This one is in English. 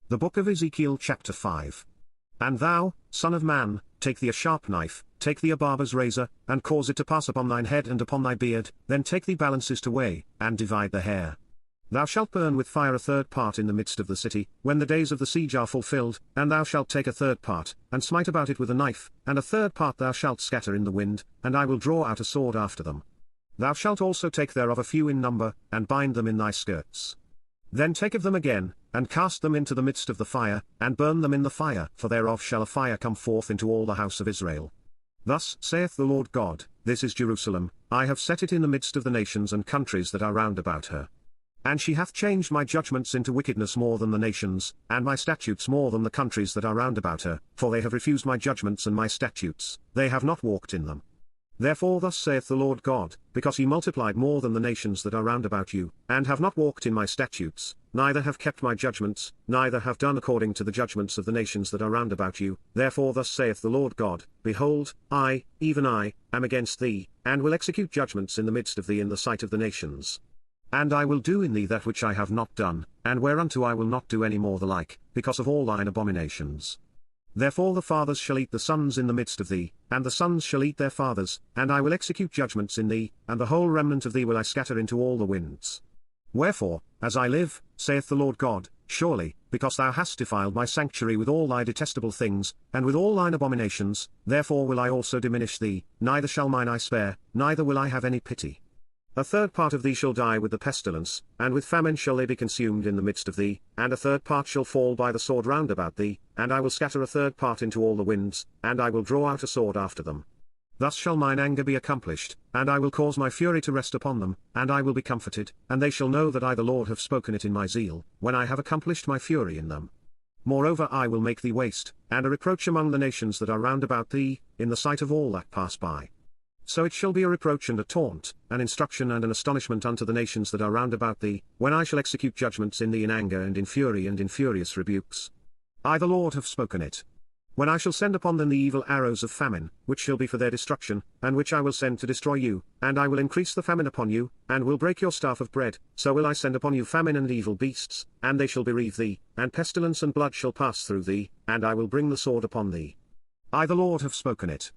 The book of Ezekiel chapter 5. And thou, son of man, take thee a sharp knife, take thee a barber's razor, and cause it to pass upon thine head and upon thy beard, then take thee balances to weigh, and divide the hair. Thou shalt burn with fire a third part in the midst of the city, when the days of the siege are fulfilled, and thou shalt take a third part, and smite about it with a knife, and a third part thou shalt scatter in the wind, and I will draw out a sword after them. Thou shalt also take thereof a few in number, and bind them in thy skirts. Then take of them again, and cast them into the midst of the fire, and burn them in the fire, for thereof shall a fire come forth into all the house of Israel. Thus saith the Lord God, This is Jerusalem, I have set it in the midst of the nations and countries that are round about her. And she hath changed my judgments into wickedness more than the nations, and my statutes more than the countries that are round about her, for they have refused my judgments and my statutes, they have not walked in them. Therefore thus saith the Lord God, because ye multiplied more than the nations that are round about you, and have not walked in my statutes, neither have kept my judgments, neither have done according to the judgments of the nations that are round about you, therefore thus saith the Lord God, Behold, I, even I, am against thee, and will execute judgments in the midst of thee in the sight of the nations. And I will do in thee that which I have not done, and whereunto I will not do any more the like, because of all thine abominations. Therefore the fathers shall eat the sons in the midst of thee, and the sons shall eat their fathers, and I will execute judgments in thee, and the whole remnant of thee will I scatter into all the winds. Wherefore, as I live, saith the Lord God, surely, because thou hast defiled my sanctuary with all thy detestable things, and with all thine abominations, therefore will I also diminish thee, neither shall mine eye spare, neither will I have any pity. A third part of thee shall die with the pestilence, and with famine shall they be consumed in the midst of thee, and a third part shall fall by the sword round about thee, and I will scatter a third part into all the winds, and I will draw out a sword after them. Thus shall mine anger be accomplished, and I will cause my fury to rest upon them, and I will be comforted, and they shall know that I the Lord have spoken it in my zeal, when I have accomplished my fury in them. Moreover I will make thee waste, and a reproach among the nations that are round about thee, in the sight of all that pass by. So it shall be a reproach and a taunt, an instruction and an astonishment unto the nations that are round about thee, when I shall execute judgments in thee in anger and in fury and in furious rebukes. I the Lord have spoken it. When I shall send upon them the evil arrows of famine, which shall be for their destruction, and which I will send to destroy you, and I will increase the famine upon you, and will break your staff of bread, so will I send upon you famine and evil beasts, and they shall bereave thee, and pestilence and blood shall pass through thee, and I will bring the sword upon thee. I the Lord have spoken it.